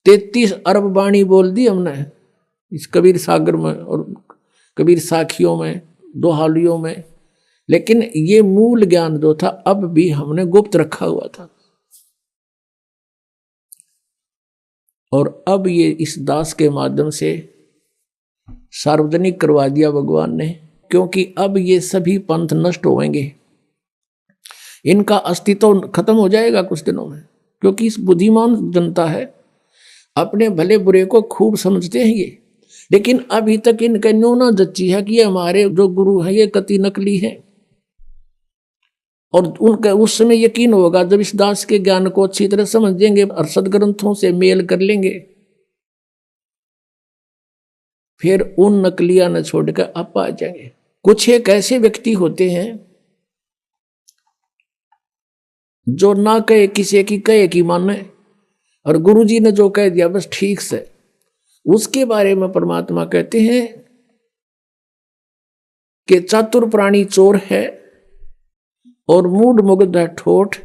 33 अरब वाणी बोल दी हमने इस कबीर सागर में और कबीर साखियों में, दोहालियों में, लेकिन ये मूल ज्ञान जो था अब भी हमने गुप्त रखा हुआ था। और अब ये इस दास के माध्यम से सार्वजनिक करवा दिया भगवान ने, क्योंकि अब ये सभी पंथ नष्ट होंगे, इनका अस्तित्व खत्म हो जाएगा कुछ दिनों में। क्योंकि इस बुद्धिमान जनता है, अपने भले बुरे को खूब समझते हैं ये, लेकिन अभी तक इनका न्यूना जच्ची है कि ये हमारे जो गुरु हैं ये कति नकली हैं। और उनका उस समय यकीन होगा जब इस दास के ज्ञान को अच्छी तरह समझेंगे और सदग्रंथों से मेल कर लेंगे, फिर उन नकलिया न छोड़कर आप आ जाएंगे। कुछ एक ऐसे व्यक्ति होते हैं जो ना कहे किसी की कहे की माने, और गुरुजी ने जो कह दिया बस ठीक से, उसके बारे में परमात्मा कहते हैं कि चातुर प्राणी चोर है और मूड मुग्ध है ठोठ,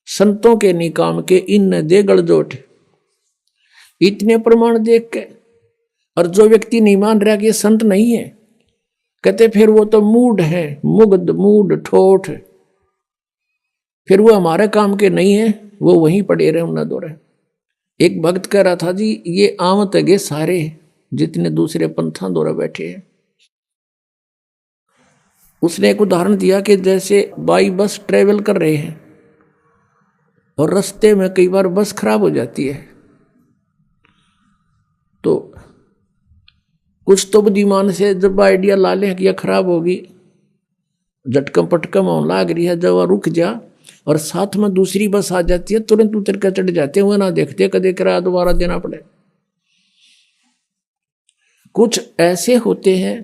संतों के निकाम के इन दे गलजोट। इतने प्रमाण देख के और जो व्यक्ति नहीं मान रहा कि ये संत नहीं है, कहते फिर वो तो मूड है, मुग्ध मूड ठोठ, फिर वो हमारे काम के नहीं है, वो वहीं पड़े रहे उन्ना दौरे। एक भक्त कह रहा था जी ये आमत है सारे जितने दूसरे पंथा दौरा बैठे हैं। उसने एक उदाहरण दिया कि जैसे बाई बस ट्रेवल कर रहे हैं और रास्ते में कई बार बस खराब हो जाती है, तो कुछ तो बुद्धिमान से जब आइडिया ला लें कि यह खराब होगी, झटकम पटकम होने लाग रही है, जब वह रुक जा और साथ में दूसरी बस आ जाती है, तुरंत उतर कर चढ़ जाते हैं, वह ना देखते कदे किराया दोबारा देना पड़े। कुछ ऐसे होते हैं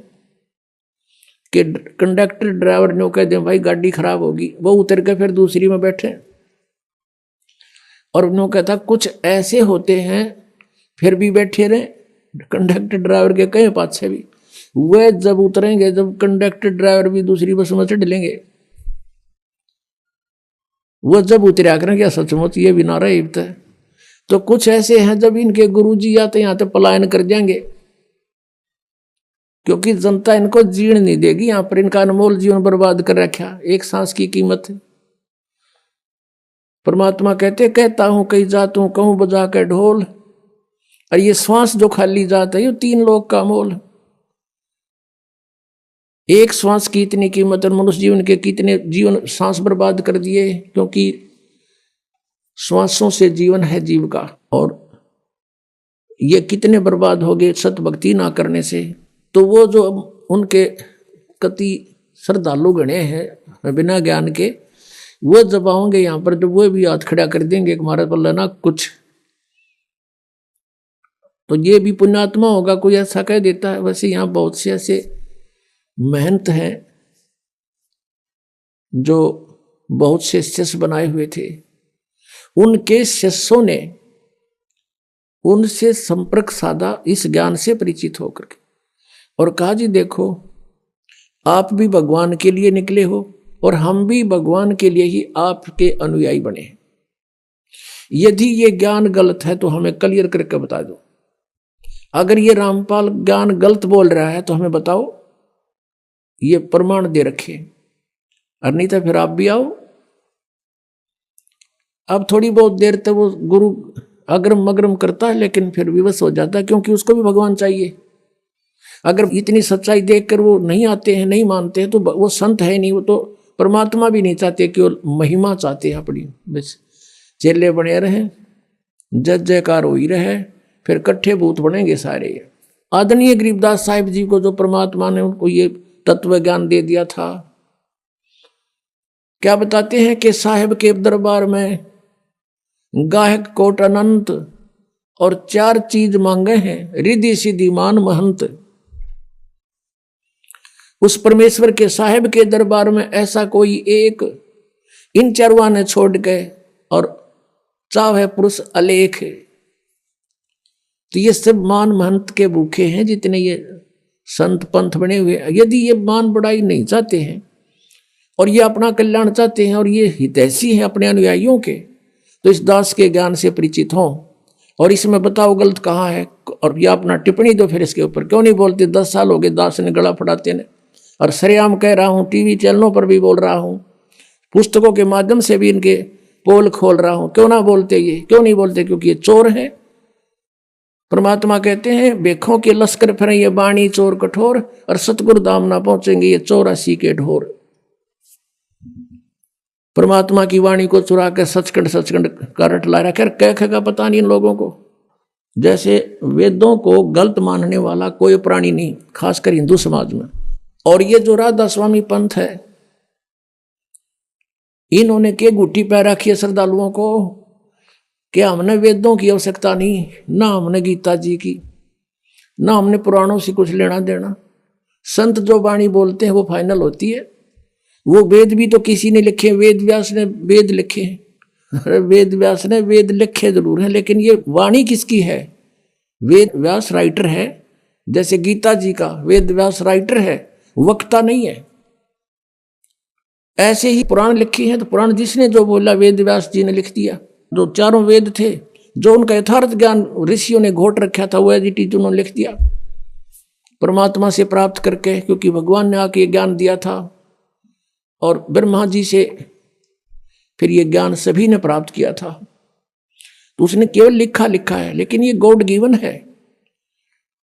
कि कंडक्टर ड्राइवर ने कह दे भाई गाड़ी खराब होगी, वो उतर के फिर दूसरी में बैठे। और उन्होंने कहता कुछ ऐसे होते हैं फिर भी बैठे रहे, कंडक्टर ड्राइवर के कहे पाछे भी, वे जब उतरेंगे, जब कंडक्टर ड्राइवर भी दूसरी बस में चढ़ लेंगे, वो जब उतरा करें क्या सचमुच ये भी ना रहे। तो कुछ ऐसे हैं जब इनके गुरुजी आते यहाँ तो पलायन कर जाएंगे, क्योंकि जनता इनको जीण नहीं देगी। यहाँ पर इनका अनमोल जीवन बर्बाद कर रखा, एक सांस की कीमत है। परमात्मा कहता हूं कई जातों कहूं बजा के ढोल, और ये श्वास जो खाली जात है ये 3 लोग का मोल। एक श्वास की इतनी कीमत है, मनुष्य जीवन के कितने जीवन सांस बर्बाद कर दिए, क्योंकि श्वासों से जीवन है जीव का, और ये कितने बर्बाद हो गए सत भक्ति ना करने से। तो वो जो उनके कति श्रद्धालु गणे हैं बिना ज्ञान के, वो जब आओगे यहाँ पर जब वो भी हाथ खड़ा कर देंगे हमारे पर लेना कुछ, तो ये भी पुण्यात्मा होगा, कोई ऐसा कह देता है। वैसे यहाँ बहुत से ऐसे महंत हैं जो बहुत से शिष्य बनाए हुए थे, उनके शिष्यों ने उनसे संपर्क साधा इस ज्ञान से परिचित होकर के, और कहा जी देखो आप भी भगवान के लिए निकले हो और हम भी भगवान के लिए ही आपके अनुयायी बने। यदि ये ज्ञान गलत है तो हमें क्लियर करके बता दो, अगर ये रामपाल ज्ञान गलत बोल रहा है तो हमें बताओ, ये प्रमाण दे रखे, और नहीं तो फिर आप भी आओ। अब थोड़ी बहुत देर तक वो गुरु अग्रम मग्रम करता है, लेकिन फिर विवश हो जाता है, क्योंकि उसको भी भगवान चाहिए। अगर इतनी सच्चाई देखकर वो नहीं आते हैं, नहीं मानते हैं, तो वो संत है नहीं, वो तो परमात्मा भी नहीं चाहते, केवल महिमा चाहते हैं अपनी। बस चेले बने रहे, जय जयकार हो ही रहे, फिर कट्ठे भूत बनेंगे सारे। आदरणीय गरीबदास साहिब जी को जो परमात्मा ने उनको ये तत्व ज्ञान दे दिया था, क्या बताते हैं कि साहिब के दरबार में गाहक कोट अनंत और 4 चीज मांगे हैं, रिद्धि सिद्धि मान महंत। उस परमेश्वर के साहिब के दरबार में ऐसा कोई एक इन चरवा ने छोड़ के, और चाहे पुरुष अलेख। तो ये सब मान महंत के भूखे हैं जितने ये संत पंथ बने हुए। यदि ये मान बढ़ाई नहीं चाहते हैं और ये अपना कल्याण चाहते हैं और ये हितैषी हैं अपने अनुयायियों के, तो इस दास के ज्ञान से परिचित हों और इसमें बताओ गलत कहाँ है, और या अपना टिप्पणी दो फिर इसके ऊपर। क्यों नहीं बोलते? 10 साल हो गए दास ने गला फड़ाते ने, और सरेआम कह रहा हूँ, टीवी चैनलों पर भी बोल रहा हूँ, पुस्तकों के माध्यम से भी इनके पोल खोल रहा हूँ। क्यों ना बोलते? ये क्यों नहीं बोलते? क्योंकि ये चोर है। परमात्मा कहते हैं बेखों के लश्कर फिर ये बाणी चोर कठोर, और सतगुरु धाम ना पहुंचेंगे ये 84 के ढोर। परमात्मा की वाणी को चुरा कर सचखंड सचखंड का रट ला रखा, कह का पता नहीं इन लोगों को। जैसे वेदों को गलत मानने वाला कोई प्राणी नहीं, खासकर हिंदू समाज में। और ये जो राधा स्वामी पंथ है, इन्होंने के गुट्टी पै रखी है श्रद्धालुओं को कि हमने वेदों की आवश्यकता नहीं, ना हमने गीता जी की, ना हमने पुराणों से कुछ लेना देना। संत जो वाणी बोलते हैं वो फाइनल होती है। वो वेद भी तो किसी ने लिखे, वेद व्यास ने वेद लिखे हैं। वेद व्यास ने वेद लिखे जरूर है, लेकिन ये वाणी किसकी है? वेद व्यास राइटर है, जैसे गीता जी का वेद व्यास राइटर है, वक्ता नहीं है। ऐसे ही पुराण लिखे हैं, तो पुराण जिसने जो बोला वेद व्यास जी ने लिख दिया। जो चारों वेद थे, जो उनका यथार्थ ज्ञान ऋषियों ने घोट रखा था, वो एडिटी उन्होंने लिख दिया परमात्मा से प्राप्त करके, क्योंकि भगवान ने आके ज्ञान दिया था। और ब्रह्मा जी से फिर ये ज्ञान सभी ने प्राप्त किया था। तो उसने केवल लिखा है, लेकिन ये गॉड गिवन है।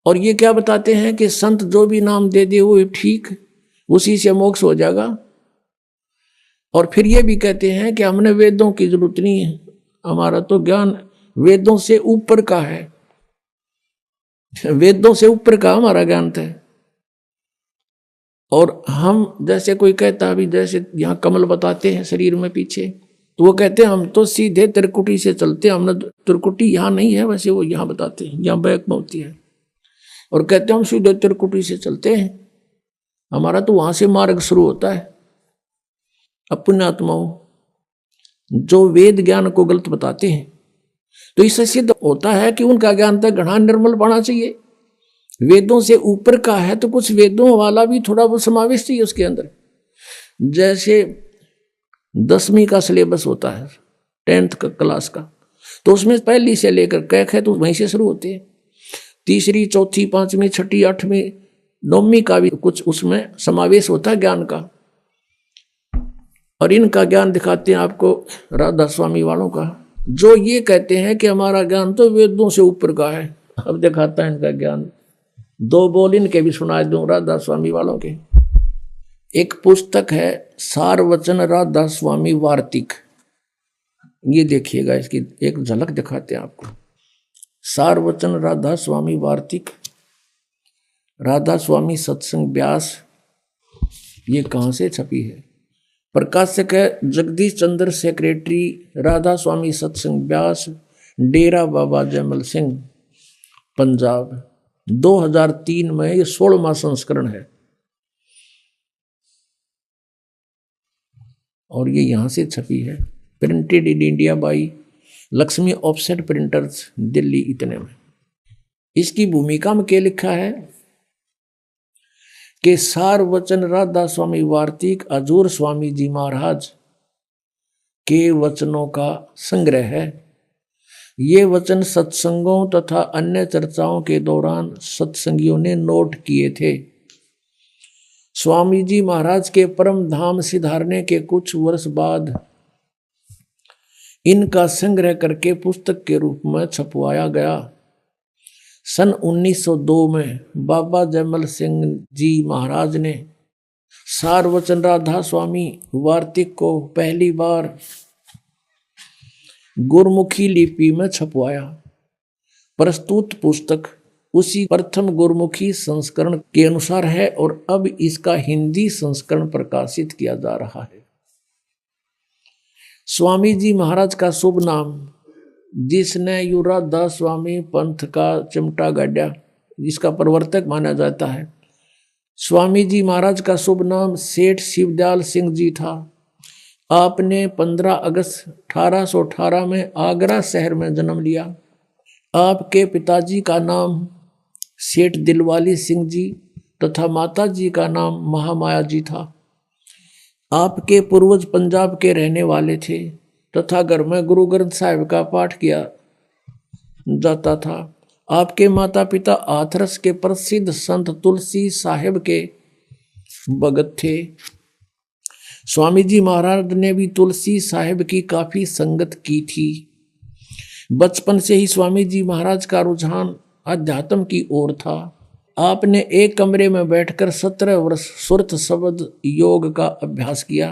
और ये क्या बताते हैं कि संत जो भी नाम दे दे वो ठीक, उसी से मोक्ष हो जाएगा। और फिर ये भी कहते हैं कि हमने वेदों की जरूरत नहीं है, हमारा तो ज्ञान वेदों से ऊपर का है। वेदों से ऊपर का हमारा ज्ञान है। और हम जैसे कोई कहता अभी, जैसे यहाँ कमल बताते हैं शरीर में पीछे, तो वो कहते हैं हम तो सीधे त्रिकुटी से चलते हैं, हमने त्रिकुटी यहाँ नहीं है, वैसे वो यहाँ बताते हैं, यहाँ बैक में होती है। और कहते हैं हम सीधे त्रिकुटी से चलते हैं, हमारा तो वहां से मार्ग शुरू होता है। अब पुण्यात्माओं जो वेद ज्ञान को गलत बताते हैं, तो इससे सिद्ध होता है कि उनका ज्ञान तक घना निर्मल पाना चाहिए। वेदों से ऊपर का है तो कुछ वेदों वाला भी थोड़ा बहुत समावेश चाहिए उसके अंदर। जैसे 10वीं का सिलेबस होता है, 10th का क्लास का, तो उसमें पहली से लेकर कैक है तो वहीं से शुरू होते हैं। तीसरी, चौथी, 5वीं, 6ठी, 8वीं, 9वीं का भी कुछ उसमें समावेश होता है ज्ञान का। और इनका ज्ञान दिखाते हैं आपको राधा स्वामी वालों का, जो ये कहते हैं कि हमारा ज्ञान तो वेदों से ऊपर का है। अब दिखाता है इनका ज्ञान। 2 बोल इनके भी सुना दूं राधा स्वामी वालों के। एक पुस्तक है सारवचन राधा स्वामी वार्तिक, ये देखिएगा, इसकी एक झलक दिखाते हैं आपको। सारवचन राधा स्वामी वार्तिक, राधा स्वामी सत्संग व्यास, ये कहाँ से छपी है? प्रकाशक है जगदीश चंद्र, सेक्रेटरी राधा स्वामी सत्संग व्यास, डेरा बाबा जयमल सिंह, पंजाब। 2003 में ये 16वां संस्करण है। और ये यहाँ से छपी है, printed in India by Lakshmi offset printers, Delhi, इतने में। इसकी भूमिका में क्या लिखा है कि सारवचन राधा स्वामी वार्तिक हजूर स्वामी जी महाराज के वचनों का संग्रह है। ये वचन सत्संगों तथा अन्य चर्चाओं के दौरान सत्संगियों ने नोट किए थे। स्वामी जी महाराज के परम धाम सिधारने के कुछ वर्ष बाद इनका संग्रह करके पुस्तक के रूप में छपवाया गया। सन 1902 में बाबा जयमल सिंह जी महाराज ने सारवचन राधा स्वामी वार्तिक को पहली बार गुरमुखी लिपि में छपवाया। प्रस्तुत पुस्तक उसी प्रथम गुरमुखी संस्करण के अनुसार है और अब इसका हिंदी संस्करण प्रकाशित किया जा रहा है। स्वामी जी महाराज का शुभ नाम, जिसने युराधा स्वामी पंथ का चिमटा गाड़ा, जिसका प्रवर्तक माना जाता है, स्वामी जी महाराज का शुभ नाम सेठ शिवदयाल सिंह जी था। आपने 15 अगस्त 1818 में आगरा शहर में जन्म लिया। आपके पिताजी का नाम सेठ दिलवाली सिंह जी तथा माता जी का नाम महामाया जी था। आपके पूर्वज पंजाब के रहने वाले थे तथा घर में गुरु ग्रंथ साहिब का पाठ किया जाता था। आपके माता पिता हाथरस के प्रसिद्ध संत तुलसी साहिब के भगत थे। स्वामी जी महाराज ने भी तुलसी साहिब की काफी संगत की थी। बचपन से ही स्वामी जी महाराज का रुझान अध्यात्म की ओर था। आपने एक कमरे में बैठकर 17 वर्ष सुरत शब्द योग का अभ्यास किया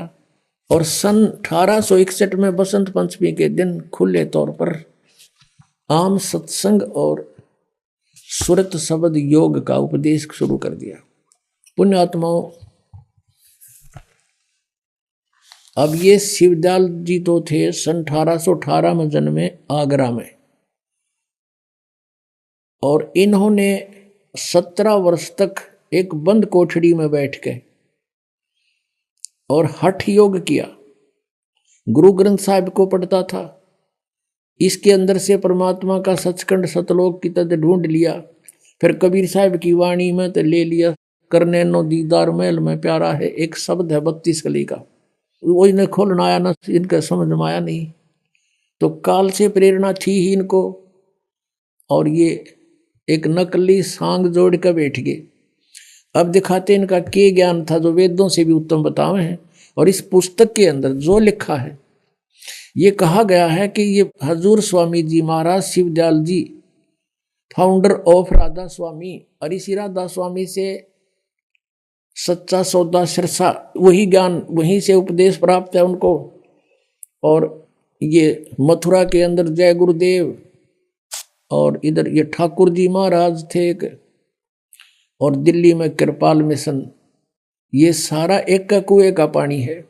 और सन 1861 में बसंत पंचमी के दिन खुले तौर पर आम सत्संग और सुरत शब्द योग का उपदेश शुरू कर दिया। पुण्यात्माओं, अब ये शिवदयाल जी तो थे सन 1818 में जन्मे आगरा में, और इन्होंने 17 वर्ष तक एक बंद कोठड़ी में बैठ के और हठ योग किया। गुरु ग्रंथ साहिब को पढ़ता था, इसके अंदर से परमात्मा का सचखंड सतलोक की तद ढूंढ लिया। फिर कबीर साहिब की वाणी में तो ले लिया, करने नो दीदार महल में प्यारा है, एक शब्द है 32 कली का, वो इन्हें खोलना आया ना, इनका समझ में आया नहीं। तो काल से प्रेरणा थी ही इनको, और ये एक नकली सांग जोड़ कर बैठ गए। अब दिखाते इनका के ज्ञान था जो वेदों से भी उत्तम बतावे हैं। और इस पुस्तक के अंदर जो लिखा है, ये कहा गया है कि ये हजूर स्वामी जी महाराज शिवदयाल जी फाउंडर ऑफ राधा स्वामी, और इसी राधा स्वामी से सच्चा सौदा सिरसा, वही ज्ञान वहीं से उपदेश प्राप्त है उनको। और ये मथुरा के अंदर जय गुरुदेव, और इधर ये ठाकुर जी महाराज थे एक, और दिल्ली में कृपाल मिशन, ये सारा एक का कुएं का पानी है।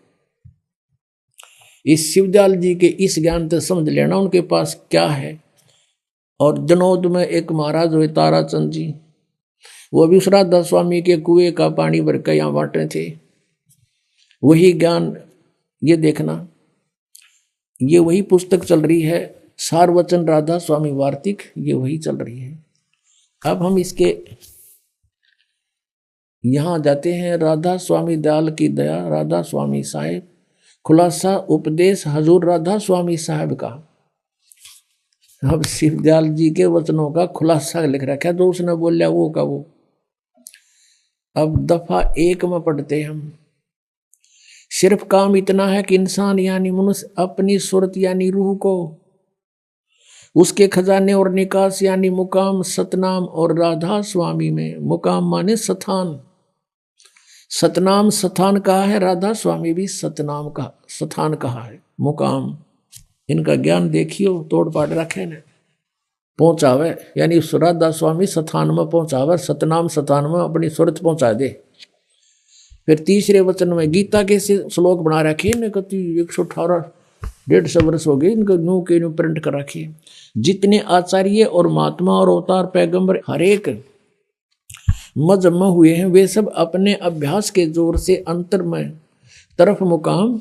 इस शिवदयाल जी के इस ज्ञान से समझ लेना उनके पास क्या है। और जनौद में एक महाराज हुए ताराचंद जी, वो भी श्राद्धा स्वामी के कुएं का पानी भर के यहाँ बांटे थे। वही ज्ञान, ये देखना, ये वही पुस्तक चल रही है, सारवचन राधा स्वामी वार्तिक, ये वही चल रही है। अब हम इसके यहाँ जाते हैं। राधा स्वामी दयाल की दया, राधा स्वामी साहिब, खुलासा उपदेश हजूर राधा स्वामी साहिब का। अब शिवदयाल जी के वचनों का खुलासा लिख रखा है, तो उसने बोलिया वो का वो। अब दफा 1 में पढ़ते हम। सिर्फ काम इतना है कि इंसान यानी मनुष्य अपनी सूरत यानी रूह को, उसके खजाने और निकास यानी मुकाम सतनाम और राधा स्वामी में, मुकाम माने स्थान, सतनाम स्थान कहा है, राधा स्वामी भी सतनाम का स्थान कहा है, मुकाम। इनका ज्ञान देखियो, तोड़ पाड़ रखे ने, पहुंचावे, यानी राधा स्वामी स्थान में पहुंचावे, सतनाम स्थान में अपनी सूरत पहुंचा दे। फिर तीसरे वचन में गीता के श्लोक बना रखे ने, कति 118 150 वर्ष हो गए इनको न्यू के न्यू प्रिंट कर रखे। जितने आचार्य और महात्मा और अवतार पैगंबर हरेक मजहब में हुए हैं, वे सब अपने अभ्यास के जोर से अंतर में तरफ मुकाम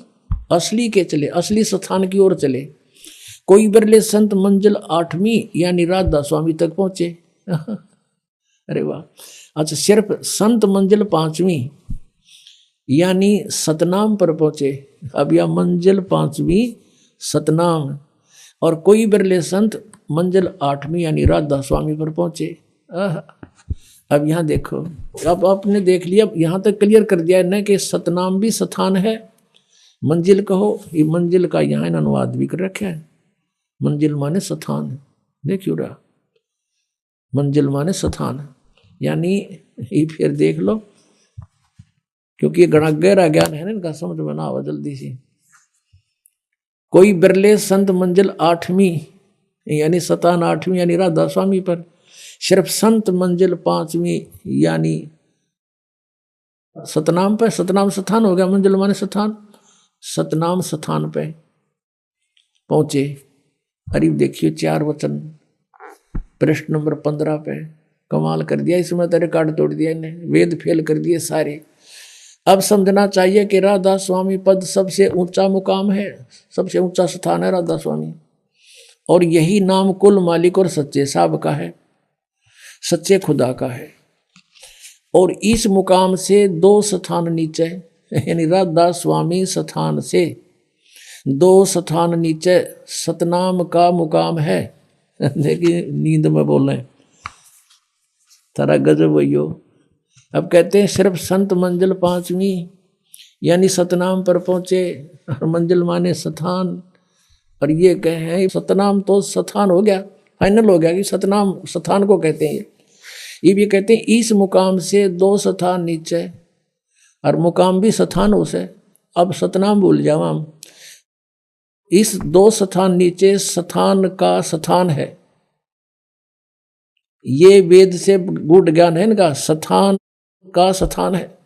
असली के चले, असली स्थान की ओर चले। कोई बिरले संत मंजिल 8वीं यानी राधा स्वामी तक पहुंचे। अरे वाह। अच्छा, सिर्फ संत मंजिल 5वीं यानी सतनाम पर पहुंचे। अब यह मंजिल 5वीं सतनाम, और कोई बिरले संत मंजिल 8वीं यानी राधा स्वामी पर पहुंचे। अब यहाँ देखो, अब आपने देख लिया, यहाँ तक क्लियर कर दिया न कि सतनाम भी स्थान है, मंजिल कहो, ये मंजिल का यहाँ अनुवाद भी कर रखा है। मंजिल माने स्थान, देखियो रहा, मंजिल माने स्थान, यानी ये फिर देख लो, क्योंकि ये गणा गहरा ज्ञान है ना, इनका समझ में ना आवा जल्दी से। कोई बिरले संत मंजिल 8वीं यानी सतान 8वीं यानी राधा स्वामी पर, सिर्फ संत मंजिल 5वीं यानी सतनाम पर, सतनाम स्थान हो गया, मंजिल माने स्थान, सतनाम स्थान पे पहुंचे। अरे देखिए 4 वचन प्रश्न नंबर 15 पे, कमाल कर दिया, इसमें तो रिकॉर्ड तोड़ दिया इन्हें, वेद फेल कर दिए सारे। अब समझना चाहिए कि राधा स्वामी पद सबसे ऊंचा मुकाम है, सबसे ऊंचा स्थान है राधा स्वामी, और यही नाम कुल मालिक और सच्चे साहब का है, सच्चे खुदा का है। और इस मुकाम से 2 स्थान नीचे, यानी राधा स्वामी स्थान से 2 स्थान नीचे सतनाम का मुकाम है। देखिए नींद में बोल रहे तारा गजब वही। अब कहते हैं सिर्फ संत मंजिल पांचवी यानी सतनाम पर पहुंचे, और मंजिल माने स्थान। और ये कहे सतनाम तो स्थान हो गया, फाइनल हो गया कि सतनाम स्थान को कहते हैं। ये भी कहते हैं इस मुकाम से 2 स्थान नीचे, और मुकाम भी स्थान हो से। अब सतनाम भूल जाओ हम, इस 2 स्थान नीचे स्थान का स्थान है। ये वेद से गूढ़ ज्ञान है इनका, स्थान का स्थान है।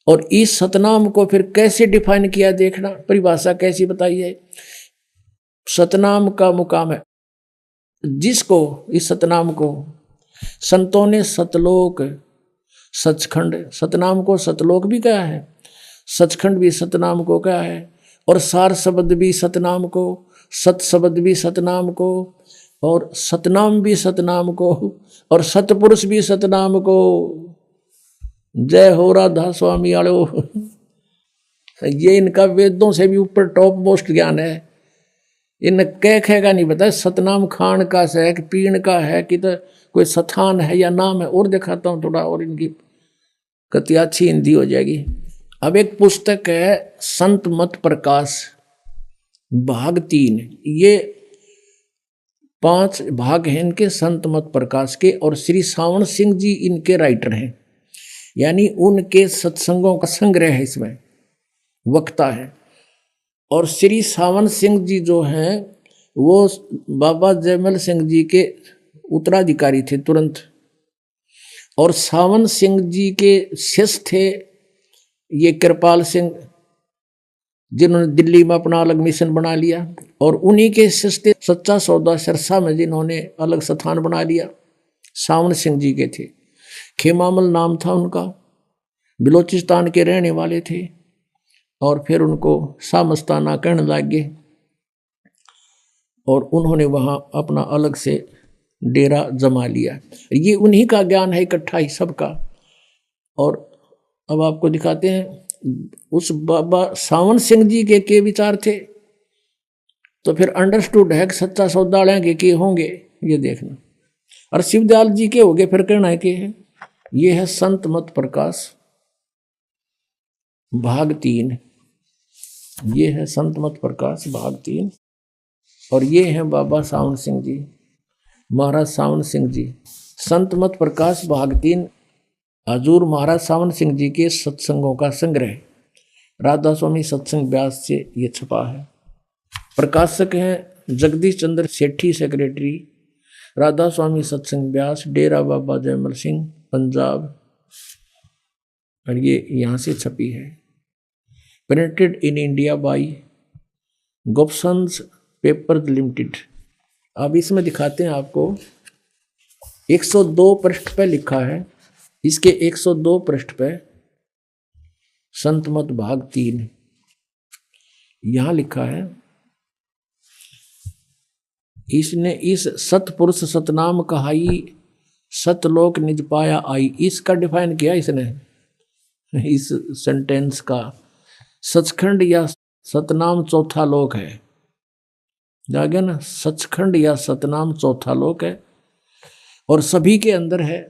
और इस सतनाम को फिर कैसे डिफाइन किया, देखना परिभाषा कैसी बताई है। सतनाम का मुकाम है जिसको, इस सतनाम को संतों ने सतलोक सचखंड, सतनाम को सतलोक भी कहा है, सचखंड भी सतनाम को कहा है, और सार शब्द भी सतनाम को, सत शब्द भी सतनाम को, और सतनाम भी सतनाम को, और सतपुरुष भी सतनाम को। जय हो राधा स्वामी आलो। ये इनका वेदों से भी ऊपर टॉप मोस्ट ज्ञान है। इन कह नहीं बताया सतनाम खान का है कि पीण का है कि तो कोई स्थान है या नाम है। और दिखाता हूँ थोड़ा, और इनकी कति अच्छी हिंदी हो जाएगी। अब एक पुस्तक है संत मत प्रकाश भाग 3, ये 5 भाग हैं इनके संत मत प्रकाश के, और श्री सावन सिंह जी इनके राइटर हैं, यानी उनके सत्संगों का संग्रह है, इसमें वक्ता है। और श्री सावन सिंह जी जो हैं वो बाबा जयमल सिंह जी के उत्तराधिकारी थे तुरंत, और सावन सिंह जी के शिष्य थे ये कृपाल सिंह, जिन्होंने दिल्ली में अपना अलग मिशन बना लिया, और उन्हीं के शिष्य थे सच्चा सौदा सिरसा में, जिन्होंने अलग स्थान बना लिया, सावन सिंह जी के थे। खेमामल नाम था उनका, बिलोचिस्तान के रहने वाले थे, और फिर उनको सामस्ताना कहने लगे, और उन्होंने वहाँ अपना अलग से डेरा जमा लिया। ये उन्हीं का ज्ञान है इकट्ठा ही सबका। और अब आपको दिखाते हैं उस बाबा सावन सिंह जी के विचार थे, तो फिर अंडरस्टूड है कि सच्चा सौदा के होंगे, ये देखना। और शिवदयाल जी के हो गए, फिर कहना के है। ये है संत मत प्रकाश भाग 3, ये है संत मत प्रकाश भाग 3, और ये है बाबा सावन सिंह जी, महाराज सावन सिंह जी। संत मत प्रकाश भाग 3 हजूर महाराज सावन सिंह जी के सत्संगों का संग्रह, राधा स्वामी सत्संग व्यास से ये छपा है। प्रकाशक हैं जगदीश चंद्र सेठी, सेक्रेटरी राधा स्वामी सत्संग व्यास, डेरा बाबा जयमल सिंह, पंजाब। और ये यहाँ से छपी है। Printed in India by Gopsons papers limited. अब इसमें दिखाते हैं आपको, 102 पृष्ठ पे लिखा है, इसके 102 पृष्ठ पे संत मत भाग 3 यहां लिखा है, इसने इस सतपुरुष सतनाम कहाई, सतलोक निज पाया आई। इसका डिफाइन किया इसने, इस सेंटेंस का। सचखंड या सतनाम चौथा लोक है, जागे ना, सचखंड या सतनाम चौथा लोक है, और सभी के अंदर है,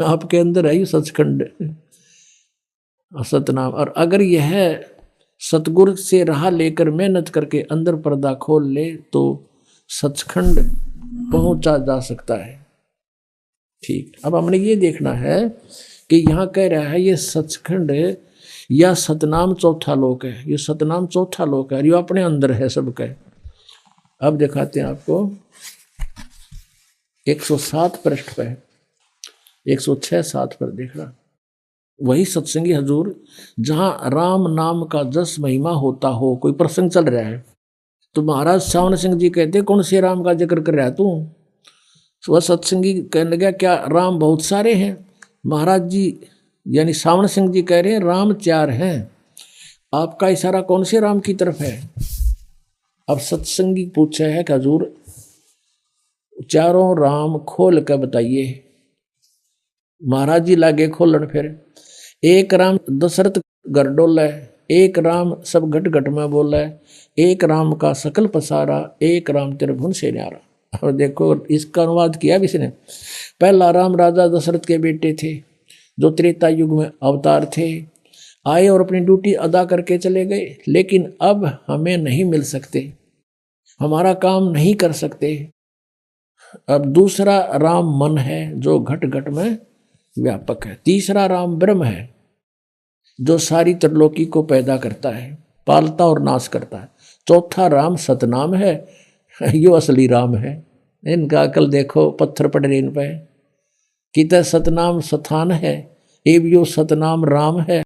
आपके अंदर है ये सचखंड सतनाम। और अगर यह सतगुरु से राह लेकर मेहनत करके अंदर पर्दा खोल ले तो सचखंड पहुंचा जा सकता है। ठीक, अब हमने ये देखना है कि यहाँ कह रहा है ये सचखंड या सतनाम चौथा लोक है, ये सतनाम चौथा लोक है, ये अपने अंदर है सबका। अब दिखाते हैं आपको 107 पृष्ठ पे, 106-7 पर देखना, वही सत्संगी हजूर जहां राम नाम का जस महिमा होता हो। कोई प्रसंग चल रहा है तो महाराज सावन सिंह जी कहते कौन से राम का जिक्र कर रहा है तू? वह सत्संगी कहने लगा क्या राम बहुत सारे हैं? महाराज जी यानी सावन सिंह जी कह रहे हैं राम 4 हैं, आपका इशारा कौन से राम की तरफ है? अब सत्संगी पूछा है कि हजूर चारों राम खोल कर बताइए। महाराज जी लागे खोलन, फिर एक राम दशरथ घर डोला है, एक राम सब घट घट में बोला है, एक राम का सकल पसारा, एक राम त्रिभुवन से न्यारा। और देखो इसका अनुवाद किया भी इसने। पहला राम राजा दशरथ के बेटे थे जो त्रेता युग में अवतार थे, आए और अपनी ड्यूटी अदा करके चले गए, लेकिन अब हमें नहीं मिल सकते, हमारा काम नहीं कर सकते। अब दूसरा राम मन है जो घट घट में व्यापक है। तीसरा राम ब्रह्म है जो सारी त्रिलोकी को पैदा करता है, पालता और नाश करता है। चौथा राम सतनाम है, यो असली राम है। इनका अकल देखो, पत्थर पड़ रहे इन पे। कित सतनाम स्थान है, एव यो सतनाम राम है।